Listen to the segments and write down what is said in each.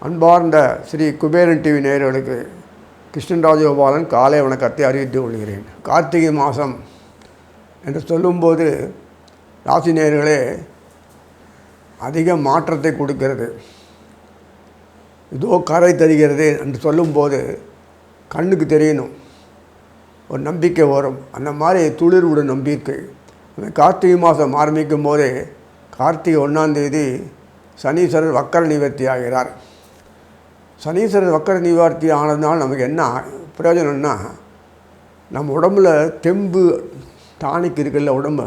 அன்பார்ந்த ஸ்ரீ குபேரன் டிவி நேயர்களுக்கு கிருஷ்ணன் ராஜகோபாலன் காலை வணக்கத்தை அறிவித்துக் கொள்கிறேன். கார்த்திகை மாதம் என்று சொல்லும்போது ராசி நேயர்களே அதிக மாற்றத்தை கொடுக்கிறது. இதோ கரை தருகிறது என்று சொல்லும்போது கண்ணுக்கு தெரியணும், ஒரு நம்பிக்கை வரும். அந்த மாதிரி துளிர் விடும் நம்பிக்கை. அந்த கார்த்திகை மாதம் ஆரம்பிக்கும் போதே கார்த்திகை 1ஆம் தேதி சனீஸ்வரர் வக்கர நிவர்த்தி ஆகிறார். சனீஸ்வரர் வக்கர நிவர்த்தி ஆனதுனால நமக்கு என்ன பிரயோஜனம்னா, நம்ம உடம்புல தெம்பு டானிக் இருக்குல்ல, உடம்பு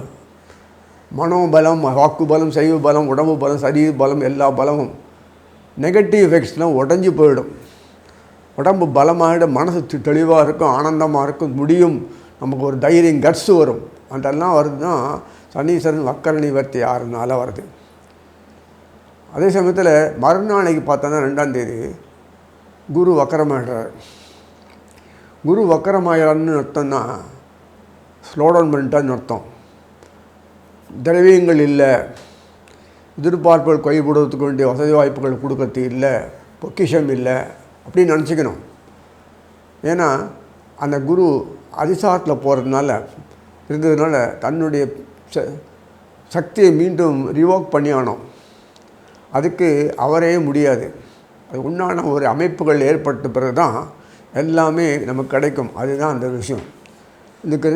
மனோபலம், வாக்கு பலம், சைவ பலம், உடம்பு பலம், சரீர பலம், எல்லா பலமும் நெகட்டிவ் எஃபெக்ட்ஸ்லாம் உடஞ்சி போயிடும். உடம்பு பலமாகிட, மனசு தெளிவாக இருக்கும், ஆனந்தமாக இருக்கும், முடியும், நமக்கு ஒரு தைரியம், கட்ஸ் வரும். அதெல்லாம் வருது தான் சனீஸ்வரன் வக்கர நிவர்த்தி ஆகிறதுனால வருது. அதே சமயத்தில் மறுநாளைக்கு பார்த்தோன்னா 2ஆம் தேதி குரு வக்கரமாகிறார். குரு வக்கரமாகிறான்னு அர்த்தம்னா ஸ்லோடவுன் பண்ணிட்டான்னு அர்த்தம். திரவியங்கள் இல்லை, எதிர்பார்ப்புகள் கைவிடுவதற்கு வேண்டிய வசதி வாய்ப்புகள் கொடுக்கறது இல்லை, பொக்கிஷம் இல்லை அப்படின்னு நினச்சிக்கணும். ஏன்னா அந்த குரு அதிசாரத்தில் போகிறதுனால இருந்ததுனால தன்னுடைய சக்தியை மீண்டும் ரிவோக் பண்ணி ஆனோம். அதுக்கு அவரே முடியாது. அது உண்டான ஒரு அமைப்புகள் ஏற்பட்ட பிறகு தான் எல்லாமே நமக்கு கிடைக்கும். அதுதான் அந்த விஷயம். இதுக்கு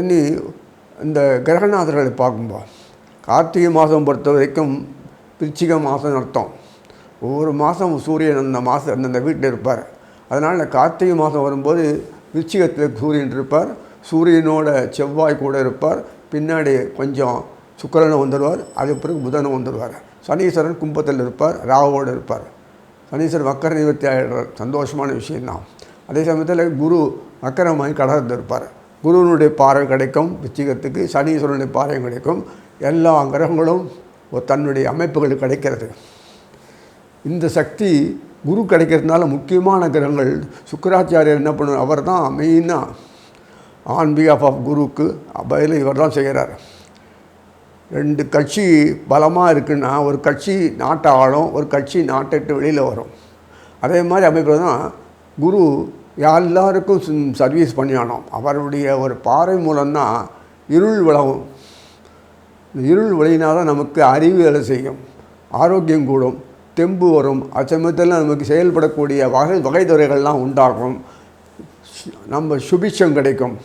இந்த கிரகநாதர்களை பார்க்கும்போது கார்த்திகை மாதம் பொறுத்த வரைக்கும் விருச்சிக மாதம் அர்த்தம். ஒவ்வொரு மாதம் சூரியன் அந்தந்த வீட்டில் இருப்பார். அதனால் கார்த்திகை மாதம் வரும்போது விருச்சிகத்தில் சூரியன் இருப்பார், சூரியனோட செவ்வாய் கூட இருப்பார், பின்னாடி கொஞ்சம் சுக்கிரனும் வந்துடுவார், அதுக்கு பிறகு புதனும் வந்துடுவார். சனீஸ்வரன் கும்பத்தில் இருப்பார், ராகுவோடு இருப்பார். சனீஸ்வரன் வக்கர நிவர்த்தி ஆகிடுறார், சந்தோஷமான விஷயந்தான். அதே சமயத்தில் குரு வக்கரமாகி கடகத்தில் இருப்பார். குருவனுடைய பார்வை கிடைக்கும் விருச்சிகத்துக்கு, சனீஸ்வரனுடைய பார்வை கிடைக்கும். எல்லா கிரகங்களும் தன்னுடைய அமைப்புகள் கிடைக்கிறது. இந்த சக்தி குரு கிடைக்கிறதுனால முக்கியமான கிரகங்கள் சுக்கிராச்சாரியர் என்ன பண்ணுவார், அவர் தான் மெயினாக ஆன் பிஹாஃப் ஆஃப் குருக்கு பதில் இவர் தான் செய்கிறார். 2 கட்சி பலமாக இருக்குன்னா ஒரு கட்சி நாட்டை ஆளும், ஒரு கட்சி நாட்டை விட்டு வெளியில் வரும். அதே மாதிரி அமைப்பில் தான் குரு எல்லாருக்கும் சர்வீஸ் பண்ணியானோம். அவருடைய ஒரு பார்வை மூலம்தான் இருள் விலகும். இருள் விலகினால் தான் நமக்கு அறிவு வேலை செய்யும், ஆரோக்கியம் கூடும், தெம்பு வரும். அச்சமயத்தில் நமக்கு செயல்படக்கூடிய வகைத்துறைகள்லாம் உண்டாகும், நம்ம சுபிட்சம் கிடைக்கும்.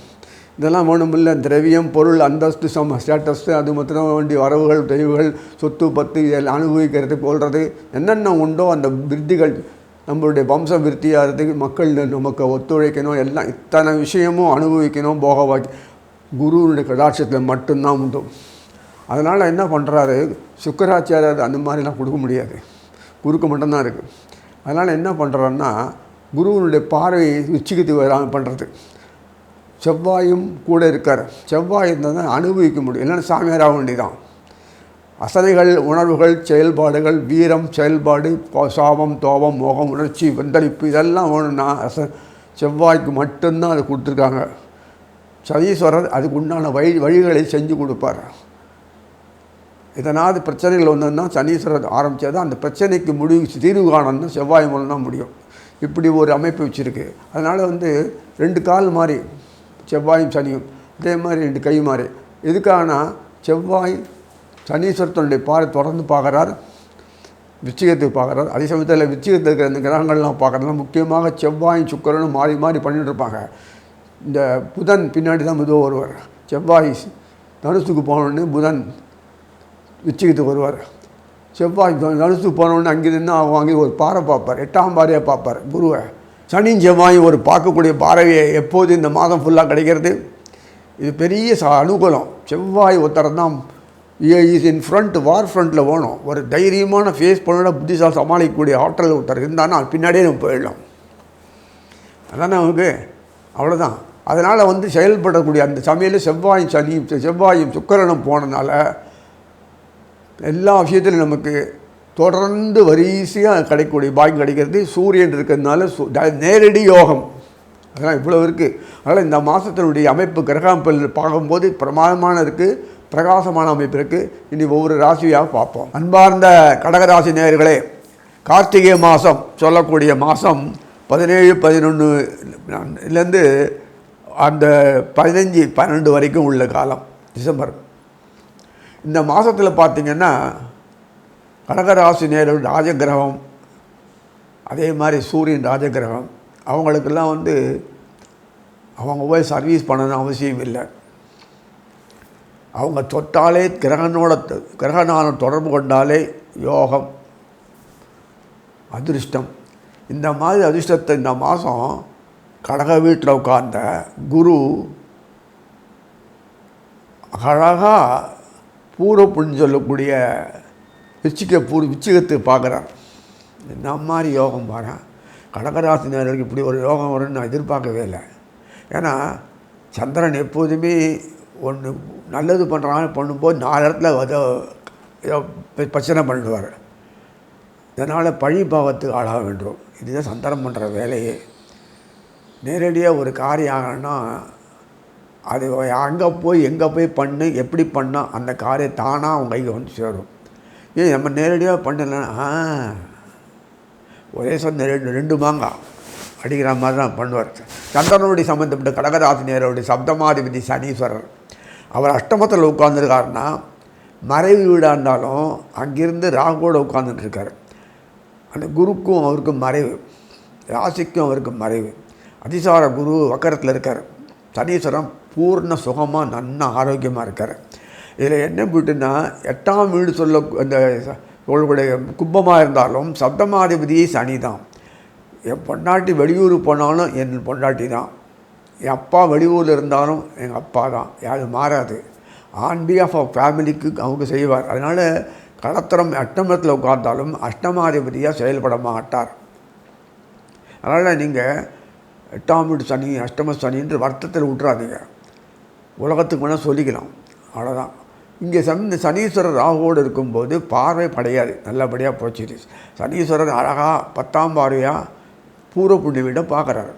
இதெல்லாம் வேணுமில்ல, திரவியம், பொருள், அந்தஸ்து, ஸ்டேட்டஸ், அது மாத்திரம் வேண்டிய வரவுகள், தெய்வுகள், சொத்து பத்து இதெல்லாம் அனுபவிக்கிறது போல்றது என்னென்ன உண்டோ அந்த விருத்திகள் நம்மளுடைய வம்சம் விருத்தியாகிறதுக்கு மக்கள் நமக்கு ஒத்துழைக்கணும். எல்லாம் இத்தனை விஷயமும் அனுபவிக்கணும். போகவாக்கி குருவுடைய கடாட்சத்தில் மட்டும்தான் உண்டு. அதனால் என்ன பண்ணுறாரு சுக்கிராச்சாரியர், அந்த மாதிரிலாம் கொடுக்க முடியாது, குருக்கு மட்டும்தான் இருக்குது. அதனால் என்ன பண்ணுறாருன்னா குருவனுடைய பார்வை உச்சிக்கத்துக்கு வராமல் பண்ணுறது. செவ்வாயும் கூட இருக்கார். செவ்வாய் இருந்தால் தான் அனுபவிக்க முடியும், இல்லைன்னா சாமியாராக வேண்டிதான். அசனைகள், உணர்வுகள், செயல்பாடுகள், வீரம், செயல்பாடு, சாபம், தோபம், மோகம், உணர்ச்சி, வெந்தளிப்பு இதெல்லாம் வேணும்னா செவ்வாய்க்கு மட்டும்தான் அது கொடுத்துருக்காங்க. சனீஸ்வரர் அதுக்கு உண்டான வழிகளை செஞ்சு கொடுப்பார். இதனால் பிரச்சனைகள் வந்ததுன்னா சனீஸ்வரர் ஆரம்பித்தா தான் அந்த பிரச்சனைக்கு தீர்வு காணணும்னா செவ்வாய் மூலம் தான் முடியும். இப்படி ஒரு அமைப்பு வச்சுருக்கு. அதனால் 2 கால் மாதிரி செவ்வாயும் சனியும், அதே மாதிரி 2 கை மாதிரி. எதுக்காகனா செவ்வாய் சனீஸ்வரத்தினுடைய பார்வை தொடர்ந்து பார்க்குறார், விருச்சிகத்துக்கு பார்க்குறார். அதே சமயத்தில் விருச்சிகத்தில் இருக்கிற இந்த கிரகங்கள்லாம் பார்க்குறதுனா முக்கியமாக செவ்வாயும் சுக்கிரனும் மாறி மாறி பண்ணிட்டு இருப்பாங்க. இந்த புதன் பின்னாடி தான் மெதுவாக வருவார். செவ்வாய் தனுசுக்கு போனோடனே புதன் விருச்சிகத்துக்கு வருவார். செவ்வாய் தனுசுக்கு போனோடனே அங்கிருந்து வாங்கி ஒரு பாறை பார்ப்பார், 8ஆம் பாறையாக பார்ப்பார் குருவை. சனியும் செவ்வாயும் ஒரு பார்க்கக்கூடிய பார்வையை எப்போது இந்த மாதம் ஃபுல்லாக கிடைக்கிறது. இது பெரிய அனுகூலம். செவ்வாய் ஒருத்தர் தான் இஸ் இன் ஃப்ரண்ட், வார் ஃப்ரண்ட்டில் வேணும். ஒரு தைரியமான ஃபேஸ் பண்ணோட புத்திசால் சமாளிக்கக்கூடிய ஆற்றல் ஒருத்தர் இருந்தான்னா பின்னாடியே நம்ம போயிடலாம். அதானே நமக்கு, அவ்வளோதான். அதனால் செயல்படக்கூடிய அந்த சமையல் செவ்வாயும் சுக்கிரனும் போனதுனால எல்லா விஷயத்திலும் நமக்கு தொடர்ந்து வரிசையாக கிடைக்கக்கூடிய பாக்கியம் கிடைக்கிறது. சூரியன் இருக்கிறதுனால நேரடி யோகம், அதெல்லாம் இவ்வளோ இருக்குது. அதனால் இந்த மாதத்தினுடைய அமைப்பு கிரகங்கள் பார்க்கும்போது பிரமாதமான இருக்குது, பிரகாசமான அமைப்பு இருக்குது. இனி ஒவ்வொரு ராசியாக பார்ப்போம். அன்பார்ந்த கடகராசி நேயர்களே, கார்த்திகை மாதம் சொல்லக்கூடிய மாதம் 17-11லேருந்து அந்த 15-12 வரைக்கும் உள்ள காலம் டிசம்பர். இந்த மாதத்தில் பார்த்திங்கன்னா கடகராசி நேயர்கள் ராஜகிரகம், அதே மாதிரி சூரியன் ராஜகிரகம். அவங்களுக்கெல்லாம் அவங்க போய் சர்வீஸ் பண்ணணும்னு அவசியம் இல்லை. அவங்க தொட்டாலே கிரகணான தொடர்பு கொண்டாலே யோகம், அதிர்ஷ்டம். இந்த மாதிரி அதிர்ஷ்டத்தை இந்த மாதம் கடக வீட்டில் உட்கார்ந்த குரு அழகாக பூர்வ புண்ணியம் சொல்லக்கூடிய விச்சிகத்தை பார்க்குறார். என்ன மாதிரி யோகம் பாரு, கடகராசினருக்கு இப்படி ஒரு யோகம் வரும்னு நான் எதிர்பார்க்கவே இல்லை. ஏன்னா சந்திரன் எப்போதுமே ஒன்று நல்லது பண்ணும்போது 4 இடத்துல ஏதோ பிரச்சனை பண்ணிடுவார். இதனால் பழி பாவத்துக்கு ஆளாக வேண்டும். இதுதான் சந்திரன் பண்ணுற வேலையே. நேரடியாக ஒரு காரியம் ஆகணும்னா அது அங்கே போய் எங்கே போய் பண்ணு, எப்படி பண்ணால் அந்த காரியம் தானாக அவங்க கைக்கு வந்து சேரும். ஏன் நம்ம நேரடியாக பண்ணலைன்னா ஒரே சொந்த 2 மாங்காய் அடிக்கிற மாதிரி தான் பண்ணுவார். சந்திரனுடைய சம்மந்தப்பட்ட கடகராசினியருடைய சப்தமாதிபதி சனீஸ்வரர். அவர் அஷ்டமத்தில் உட்கார்ந்துருக்காருன்னா மறைவு வீடாக இருந்தாலும் அங்கிருந்து ராகுவோடு உட்கார்ந்துட்டுருக்கார். அந்த குருக்கும் அவருக்கும் மறைவு, ராசிக்கும் அவருக்கும் மறைவு. அதிசார குரு வக்கரத்தில் இருக்கார். சனீஸ்வரன் பூர்ண சுகமாக நன்னா ஆரோக்கியமாக இருக்கார். இதில் என்ன போயிட்டுன்னா 8ஆம் வீடு அந்த உங்களுடைய கும்பமாக இருந்தாலும் சப்தமாதிபதி சனி தான். என் பொண்டாட்டி வெளியூர் போனாலும் என் பொண்டாட்டி தான். என் அப்பா வெளியூரில் இருந்தாலும் எங்கள் அப்பா தான். யாரும் மாறாது. ஆன் பிஹாஃப் ஆஃப் ஃபேமிலிக்கு அவங்க செய்வார். அதனால் கடத்திரம் அஷ்டமத்தில் உட்கார்ந்தாலும் அஷ்டமாதிபதியாக செயல்பட மாட்டார். அதனால் நீங்கள் 8ஆம் வீடு சனி, அஷ்டம சனின்ற வருத்தத்தில் விட்டுறாதீங்க. உலகத்துக்கு வேணால் சொல்லிக்கலாம், அவ்வளோதான். இங்கே சனீஸ்வரர் ராகுவோடு இருக்கும்போது பார்வை படையாது, நல்லபடியாக போச்சு. சனீஸ்வரர் அழகாக 10ஆம் பார்வையாக பூர்வ புண்ணிய வீட்டை பார்க்குறாரு.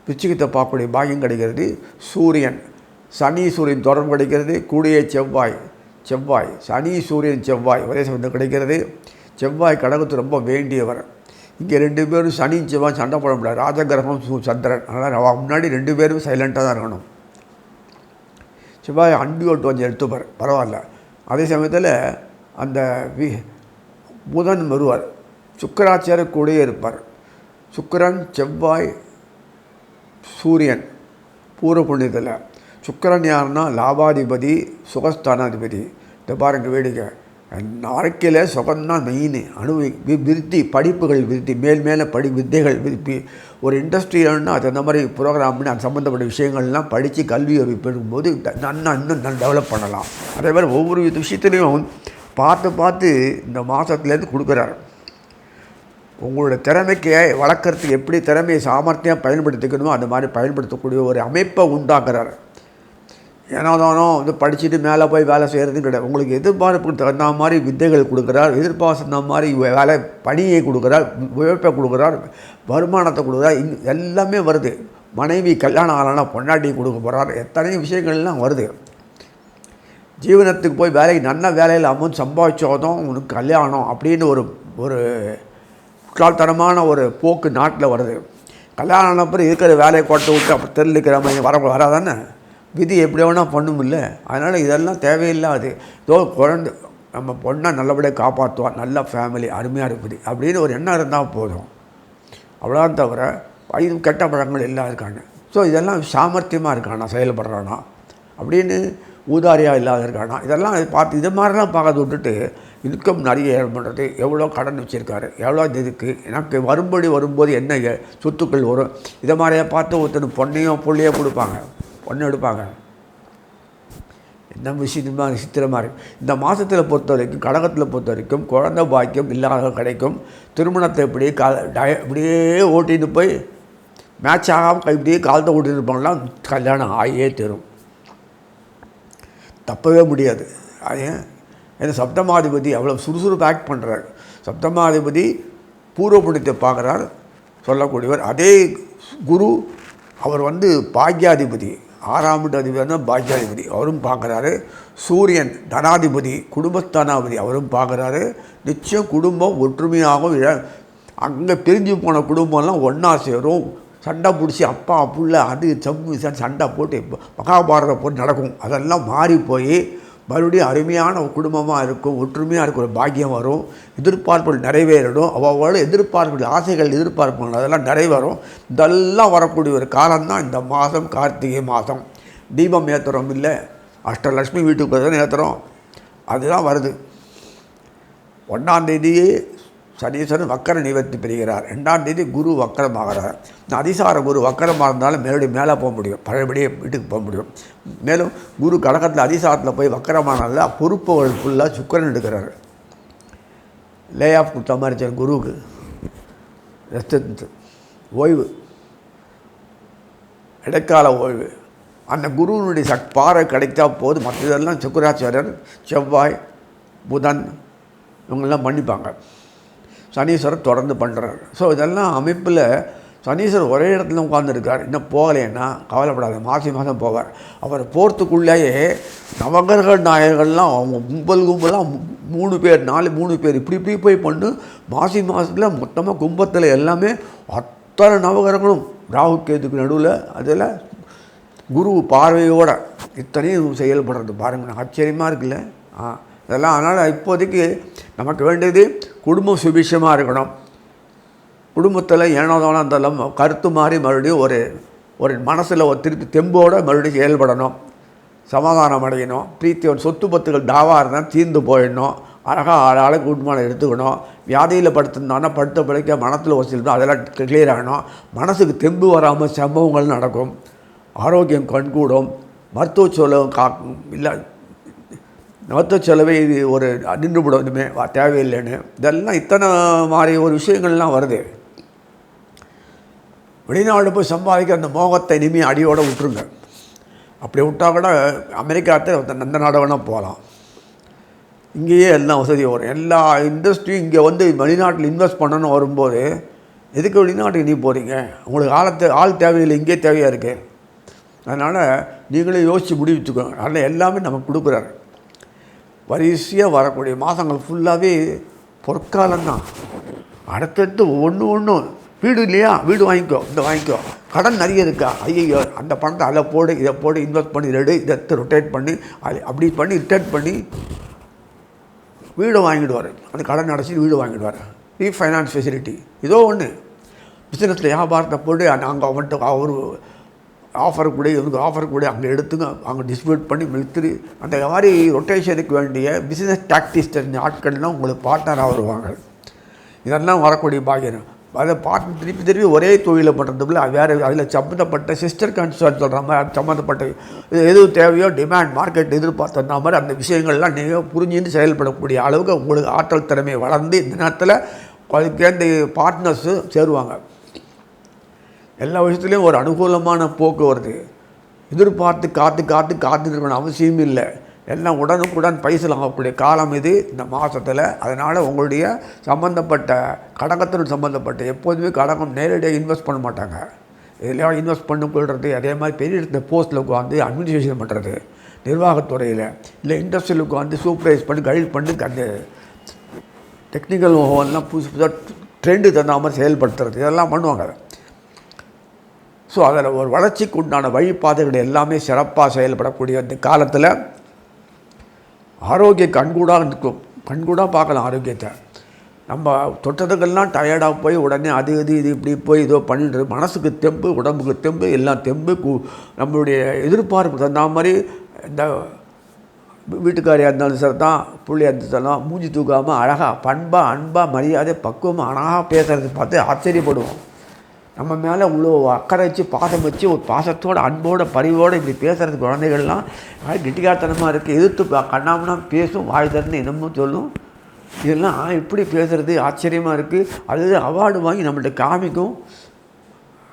பிச்சிகத்தை பார்க்கக்கூடிய பாக்கியம் கிடைக்கிறது. சூரியன் சனி சூரியன் தொடர்பு கிடைக்கிறது. கூடிய செவ்வாய் சனி சூரியன் செவ்வாய் ஒரே சமயத்தில் கிடைக்கிறது. செவ்வாய் கடகத்து ரொம்ப வேண்டியவர். இங்கே 2 பேரும் சனி செவ்வாய் சண்டை போட முடியாது. ராஜகிரகம் சந்திரன். அதனால் முன்னாடி 2 பேரும் சைலண்ட்டாக தான் இருக்கணும். செவ்வாய் அன்பி ஓட்டு கொஞ்சம் எடுத்துப்பார், பரவாயில்ல. அதே சமயத்தில் அந்த புதன் வருவார். சுக்கராச்சாரியர் கூடயே இருப்பார். சுக்கிரன் செவ்வாய் சூரியன் பூர்வ புண்ணியத்தில். சுக்கிரன் யாருன்னா லாபாதிபதி, சுகஸ்தானாதிபதி. இந்த பாருங்க வேடிக்கை. வாழ்க்கையில் சுகம்தான் மெயின். விருத்தி, படிப்புகள் விருத்தி, மேலே வித்தைகள் விருத்தி. ஒரு இண்டஸ்ட்ரியில்னா அது அந்த மாதிரி ப்ரோக்ராம்னு அது சம்மந்தப்பட்ட விஷயங்கள்லாம் படித்து கல்வி அறிவு பெறும்போது இன்னும் டெவலப் பண்ணலாம். அதே மாதிரி ஒவ்வொரு விஷயத்துலையும் பார்த்து இந்த மாதத்துலேருந்து கொடுக்குறாரு. உங்களோட திறமைக்கு வளர்க்குறதுக்கு எப்படி திறமையை சாமர்த்தியம் பயன்படுத்திக்கணுமோ அந்த மாதிரி பயன்படுத்தக்கூடிய ஒரு அமைப்பை உண்டாக்குறாரு. ஏனாதானோ படிச்சுட்டு மேலே போய் வேலை செய்கிறது கிடையாது. உங்களுக்கு எதிர்பார்ப்புக்கு தகுந்த மாதிரி வித்தைகள் கொடுக்குறார், எதிர்பார்த்த மாதிரி வேலை பணியை கொடுக்குறார், உழைப்பை கொடுக்குறார், வருமானத்தை கொடுக்குறார். எல்லாமே வருது. மனைவி கல்யாணம் ஆகலைன்னா பொண்டாட்டி கொடுக்க போகிறார். எத்தனை விஷயங்கள்லாம் வருது. ஜீவனத்துக்கு போய் நல்ல வேலையில் அமௌண்ட் சம்பாதிச்சோதும் உனக்கு கல்யாணம் அப்படின்னு ஒரு முட்டாள்தனமான ஒரு போக்கு நாட்டில் வருது. கல்யாணம் ஆனப்பறம் இருக்கிற வேலையை கொட்ட விட்டு அப்புறம் தெருளிக்கிற மாதிரி வராதானே. விதி எப்படி வேணால் பண்ணும் இல்லை. அதனால் இதெல்லாம் தேவையில்லாது. குழந்தை நம்ம பொண்ணை நல்லபடியாக காப்பாற்றுவான், நல்ல ஃபேமிலி, அருமையாக இருக்குது அப்படின்னு ஒரு எண்ணம் இருந்தால் போதும். அவ்வளோதான் தவிர இது கெட்ட பழங்கள் எல்லாம் இருக்காங்க. ஸோ இதெல்லாம் சாமர்த்தியமாக இருக்கானா, செயல்படுறானா அப்படின்னு ஊதாரியாக இல்லாத இருக்கானா, இதெல்லாம் பார்த்து இது மாதிரிலாம் பார்க்கறது விட்டுட்டு இன்கம் நிறைய ஏற்படுறது, எவ்வளோ கடன் வச்சுருக்காரு, எவ்வளோ இதுக்கு எனக்கு வரும்போது என்ன சொத்துக்கள் வரும், இதை மாதிரியே பார்த்து ஒருத்தர் பொண்ணையோ கொடுப்பாங்க, பொண்ணு எடுப்பாங்க. என்ன விஷயமாக சித்திரமாக இருக்குது. இந்த மாதத்தில் பொறுத்த வரைக்கும், கடகத்தில் பொறுத்த வரைக்கும் குழந்தை பாக்கியம் இல்லாத கிடைக்கும். திருமணத்தை இப்படியே ஓட்டிட்டு போய் மேட்ச் ஆகாமல் இப்படியே காலத்தை ஓட்டிட்டு இருப்பாங்களாம், கல்யாணம் ஆகியே தரும். தப்பவே முடியாது. அது ஏன்னா சப்தமாதிபதி அவ்வளோ சுறுசுறுப்பு ஆக்ட் பண்ணுறாரு. சப்தமாதிபதி பூர்வ புண்ணியத்தை பார்க்குறார், சொல்லக்கூடியவர். அதே குரு அவர் வந்து பாக்யாதிபதி, 6ஆம் வீட்டு அதிபதி தான் பாக்யாதிபதி, அவரும் பார்க்குறாரு. சூரியன் தனாதிபதி, குடும்பஸ்தானாதிபதி, அவரும் பார்க்குறாரு. நிச்சயம் குடும்பம் ஒற்றுமையாகவும் அங்கே பிரிஞ்சு போன குடும்பம்லாம் ஒன்றா சேரும். சண்டை பிடிச்சி அப்பா புள்ள அது சண்டை போட்டு மகாபாரதம் போட்டு நடக்கும். அதெல்லாம் மாறி போய் மறுபடியும் அருமையான குடும்பமாக இருக்கும், ஒற்றுமையாக இருக்கிற பாக்கியம் வரும். எதிர்பார்ப்புகள் நிறைவேறிடும். அவ்வளோ எதிர்பார்ப்புகள், ஆசைகள், எதிர்பார்ப்புகள் அதெல்லாம் நிறைவேறும். இதெல்லாம் வரக்கூடிய ஒரு காலம்தான் இந்த மாதம், கார்த்திகை மாதம். தீபம் ஏற்றுறோம் இல்லை, அஷ்டலட்சுமி வீட்டுக்கு தான் ஏற்றுறோம். அதுதான் வருது. 1ஆம் தேதியே சனீஸ்வரன் வக்கர நிவர்த்தி பெறுகிறார். 2ஆம் தேதி குரு வக்கரமாகிறார். இந்த அதிசார குரு வக்கரமாக இருந்தாலும் மறுபடியும் மேலே போக முடியும், பழையபடியே வீட்டுக்கு போக முடியும். மேலும் குரு கடகத்தில் அதிசாரத்தில் போய் வக்கரமானால பொறுப்புகள் ஃபுல்லாக சுக்கிரன் எடுக்கிறார். லே ஆஃப் கொடுத்த மாதிரி குருவுக்கு ரெஸ்ட், ஓய்வு, இடைக்கால ஓய்வு. அந்த குருவினுடைய பார்வை கிடைத்தா போது மற்றதெல்லாம் சுக்கிராச்சாரியர், செவ்வாய், புதன் இவங்கெல்லாம் பண்ணிப்பாங்க. சனீஸ்வரர் தொடர்ந்து பண்ணுறாரு. ஸோ இதெல்லாம் அமைப்பில் சனீஸ்வரர் ஒரே இடத்துல உட்காந்துருக்கார். இன்னும் போகலைன்னா கவலைப்படாது, மாதம் போவார். அவர் போகிறதுக்குள்ளேயே நவகிரக நாயகர்கள்லாம் அவங்க கும்பலாக 3 பேர் 3 பேர் இப்படி போய் பண்ணு மாதத்தில் மொத்தமாக கும்பத்தில் எல்லாமே அத்தனை நவகிரகங்களும் ராகு கேதுக்கு நடுவில் அதில் குரு பார்வையோட இத்தனையும் செயல்படுறது பாருங்கள், ஆச்சரியமாக இருக்குல்ல. இதெல்லாம் அதனால் இப்போதைக்கு நமக்கு வேண்டியது குடும்பம் சுபிஷமாக இருக்கணும். குடும்பத்தில் ஏனோதானோ இருந்தாலும் கருத்து மாறி மறுபடியும் ஒரு மனசில் ஒரு திருப்பி தெம்போடு மறுபடியும் செயல்படணும். சமாதானம் அடையணும். பிரீத்தி சொத்து பத்துகள் தாவாக இருந்தால் தீர்ந்து போயிடணும். அழகாக ஆளுக்கு குடும்பம் எடுத்துக்கணும். வியாதியில் படுத்திருந்தாங்கன்னா படுத்த பிழைக்க மனத்தில் ஒரு சில அதெல்லாம் கிளியர் ஆகணும். மனசுக்கு தெம்பு வராமல் சம்பவங்கள் நடக்கும். ஆரோக்கியம் கண்கூடும். மருத்துவ செலவு காக்கும் இல்லை, மருத்துவ செலவை இது ஒரு நின்றுவிடும், இனிமேல் தேவையில்லைன்னு. இதெல்லாம் இத்தனை மாதிரி ஒரு விஷயங்கள்லாம் வருது. வெளிநாடு போய் சம்பாதிக்கிற அந்த மோகத்தை இனிமேல் அடியோடு விட்டுருங்க. அப்படி விட்டால் கூட அமெரிக்காத்தை அந்த நாடு வேணால் போகலாம். இங்கேயே எல்லாம் வசதி வரும். எல்லா இண்டஸ்ட்ரியும் இங்கே வந்து வெளிநாட்டில் இன்வெஸ்ட் பண்ணணும்னு வரும்போது எதுக்கு வெளிநாட்டுக்கு நீ போகிறீங்க? உங்களுக்கு ஆள் தேவையில்லை, இங்கே தேவையாக இருக்குது. அதனால் நீங்களே யோசித்து முடிவுச்சுக்கோங்க. அதனால் எல்லாமே நமக்கு கொடுக்குறாரு. வரிசையாக வரக்கூடிய மாதங்கள் ஃபுல்லாகவே பொற்காலம்தான். அடுத்தடுத்து ஒன்று வீடு இல்லையா, வீடு வாங்கிக்கோ, இந்த வாங்கிக்கோ. கடன் நிறைய இருக்கா, ஐயோ அந்த பணத்தை அதில் போடு, இதை போடு, இன்வெஸ்ட் பண்ணி இதை ரொட்டேட் பண்ணி அப்படி பண்ணி ரிட்டேட் பண்ணி வீடு வாங்கிடுவார். அந்த கடன் அடைச்சி வீடு வாங்கிடுவார். ரீஃபைனான்ஸ் ஃபெசிலிட்டி ஏதோ ஒன்று. பிஸ்னஸில் வியாபாரத்தை போட்டு அங்கே அவன்ட்டு அவர் ஆஃபர் கூட இவனுக்கு ஆஃபர் கூட அங்கே எடுத்துங்க, அங்கே டிஸ்ட்ரிபியூட் பண்ணி மில்த்ரி அந்த மாதிரி ரொட்டேஷனுக்கு வேண்டிய பிஸ்னஸ் டாக்டிஸ்ட் ஆட்கள்லாம் உங்களுக்கு பார்ட்னராக வருவாங்க. இதெல்லாம் வரக்கூடிய பாக்கியம். அதை பார்த்து திருப்பி ஒரே தொழிலை பண்ணுறதுக்குள்ள வேறு அதில் சம்மந்தப்பட்ட சிஸ்டர் கன்சர்ன் சொல்கிற மாதிரி அது சம்மந்தப்பட்ட எது தேவையோ டிமாண்ட் மார்க்கெட் எதிர்பார்த்தா மாதிரி அந்த விஷயங்கள்லாம் நீங்கள் புரிஞ்சுன்னு செயல்படக்கூடிய அளவுக்கு உங்களுக்கு ஆற்றல் திறமையை வளர்ந்து இந்த நேரத்தில் அதுக்கேந்த பார்ட்னர்ஸு சேருவாங்க. எல்லா விஷயத்துலேயும் ஒரு அனுகூலமான போக்கு வருது. எதிர்பார்த்து காத்துருக்கணும் அவசியம் இல்லை. எல்லாம் உடனுக்குடன் பைசல் ஆகக்கூடிய காலம் இது இந்த மாதத்தில். அதனால் உங்களுடைய சம்மந்தப்பட்ட கடகத்துடன் சம்மந்தப்பட்ட எப்போதுமே கடகம் நேரடியாக இன்வெஸ்ட் பண்ண மாட்டாங்க. இதெல்லாம் இன்வெஸ்ட் பண்ண கொள்வது, அதே மாதிரி பெரிய இடத்துல போஸ்ட்டில் உட்காந்து அட்மினிஸ்ட்ரேஷன் பண்ணுறது, நிர்வாகத்துறையில் இல்லை இண்டஸ்ட்ரியில் உட்காந்து சூப்பர்வைஸ் பண்ணி கைட் பண்ணி அந்த டெக்னிக்கல் எல்லாம் புதுசாக ட்ரெண்டு தகுந்த மாதிரி செயல்படுத்துறது இதெல்லாம் பண்ணுவாங்க. ஸோ அதில் ஒரு வளர்ச்சிக்கு உண்டான வழிபாதைகள் எல்லாமே சிறப்பாக செயல்படக்கூடிய இந்த காலத்தில் ஆரோக்கியம் கண்கூடாக பார்க்கலாம். ஆரோக்கியத்தை நம்ம தொட்டதுக்கெல்லாம் டயர்டாக போய் உடனே அது இது இப்படி போய் இதோ பண்ணிட்டு மனசுக்கு தெம்பு, உடம்புக்கு தெம்பு, எல்லாம் தெம்பு நம்மளுடைய எதிர்பார்ப்பு தகுந்த மாதிரி இந்த வீட்டுக்காரியாக இருந்தாலும் சரி தான், பிள்ளையாக இருந்தாலும் மூஞ்சி தூக்காமல் அழகாக பண்பாக அன்பாக மரியாதை பக்குவமாக அழகாக பேசுகிறது பார்த்து ஆச்சரியப்படுவோம். நம்ம மேலே இவ்வளோ அக்கறை வச்சு பாசம் வச்சு ஒரு பாசத்தோடு அன்போடு பரிவோடு இப்படி பேசுகிறது குழந்தைகள்லாம் கெட்டிக்காரத்தனமாக இருக்குது. எதிர்த்து கண்ணாமனா பேசும், வாய் திறந்து என்னமும் சொல்லும். இதெல்லாம் இப்படி பேசுகிறது ஆச்சரியமாக இருக்குது. அது அவார்டு வாங்கி நம்மள்கிட்ட காமிக்கும்,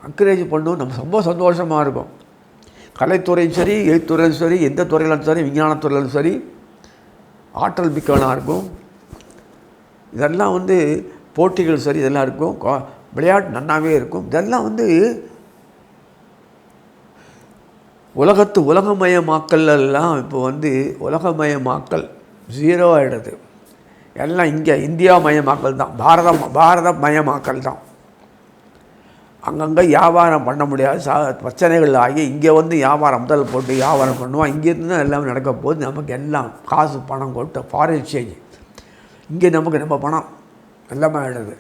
என்கரேஜ் பண்ணும். நம்ம ரொம்ப சந்தோஷமாக இருக்கும். கலைத்துறையும் சரி, எழுத்துறையும் சரி, எந்த துறையிலும் சரி, விஞ்ஞானத்துறையிலும் சரி ஆற்றல் மிக்கவனாக இருக்கும். இதெல்லாம் போட்டிகள் சரி இதெல்லாம் இருக்கும். விளையாட்டு நன்னாவே இருக்கும். இதெல்லாம் வந்து உலகமயமாக்கல் எல்லாம் இப்போ வந்து உலகமயமாக்கல் 0 ஆகிடுது. எல்லாம் இங்கே இந்தியா மயமாக்கல் தான், பாரத மயமாக்கல் தான். அங்கங்கே வியாபாரம் பண்ண முடியாது, பிரச்சனைகள் ஆகி இங்கே வந்து வியாபாரம் முதல் போட்டு வியாபாரம் பண்ணுவோம். இங்கேருந்து தான் எல்லாமே நடக்க போது. நமக்கு எல்லாம் காசு பணம் கொட்டு ஃபாரின் எக்ஸ்சேஞ்ச், இங்கே நமக்கு நம்ம பணம் எல்லாமே ஆகிடுது.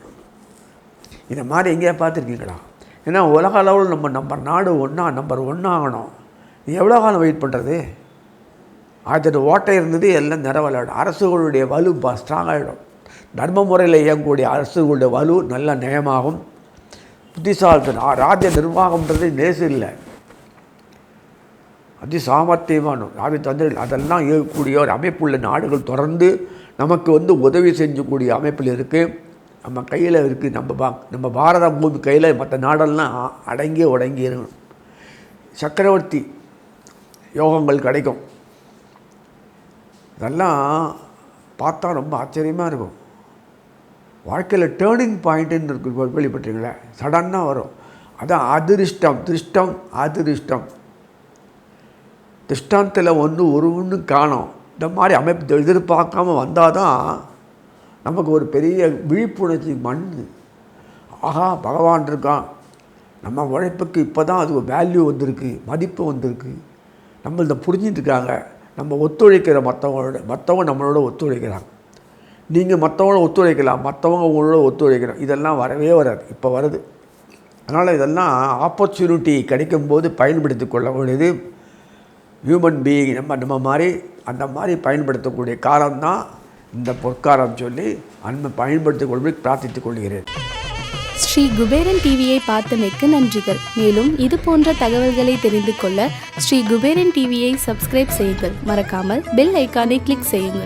இந்த மாதிரி எங்கேயா பார்த்துருக்கீங்களா? ஏன்னா உலக அளவில் நம்ம நாடு நம்பர் 1 ஆகணும். எவ்வளோ காலம் வெயிட் பண்ணுறது? 1008 ஓட்டை இருந்தது, எல்லாம் நிறவலாடும். அரசுகளுடைய வலு ஸ்ட்ராங் ஆகிடும். தர்ம முறையில் இயங்கக்கூடிய அரசுகளுடைய வலு நல்ல நயமாகும். புத்திசாலித்தனம், ராஜ்ய நிர்வாகம்ன்றது லேசு இல்லை, அதி சாமர்த்தியமான ராஜதந்திரங்கள் அதெல்லாம் இயக்கக்கூடிய ஒரு அமைப்புள்ள நாடுகள் தொடர்ந்து நமக்கு வந்து உதவி செஞ்சக்கூடிய அமைப்பில் இருக்குது. நம்ம கையில் இருக்குது. நம்ம பாரத பூமி கையில் மற்ற நாடெல்லாம் அடங்கி இருக்கணும். சக்கரவர்த்தி யோகங்கள் கிடைக்கும். இதெல்லாம் பார்த்தா ரொம்ப ஆச்சரியமாக இருக்கும். வாழ்க்கையில் டேர்னிங் பாயிண்ட்டுன்னு இருக்கு, வெளிப்பட்டீங்களே, சடன்னாக வரும். அதான் அதிருஷ்டம். திருஷ்டாந்தத்தில் ஒன்று காணும். இந்த மாதிரி அமைப்பு எதிர்பார்க்காம வந்தால் தான் நமக்கு ஒரு பெரிய விழிப்புணர்ச்சி ஆஹா பகவான் இருக்கான், நம்ம உழைப்புக்கு இப்போ தான் அது வேல்யூ வந்திருக்கு, மதிப்பு வந்திருக்கு, நம்ம இதை புரிஞ்சிட்டுருக்காங்க. நம்ம ஒத்துழைக்கிற மற்றவங்க நம்மளோட ஒத்துழைக்கிறாங்க. நீங்கள் மற்றவங்களோட ஒத்துழைக்கலாம், மற்றவங்க உங்களோட ஒத்துழைக்கிறோம். இதெல்லாம் வரவே வராது, இப்போ வருது. அதனால் இதெல்லாம் ஆப்பர்ச்சுனிட்டி கிடைக்கும்போது பயன்படுத்தி கொள்ள வேண்டியது ஹியூமன் பீயிங். நம்ம மாதிரி அந்த மாதிரி பயன்படுத்தக்கூடிய காலம்தான் இந்த பொற்காலம் சொல்லி பயன்படுத்திக் கொள்வதை பிரார்த்தித்துக் கொள்கிறேன். ஸ்ரீ குபேரன் டிவியை பார்த்தமைக்கு நன்றிகள். மேலும் இது போன்ற தகவல்களை தெரிந்து கொள்ள ஸ்ரீ குபேரன் டிவியை சப்ஸ்கிரைப் செய்யுங்கள். மறக்காமல் பெல் ஐக்கானை கிளிக் செய்யுங்கள்.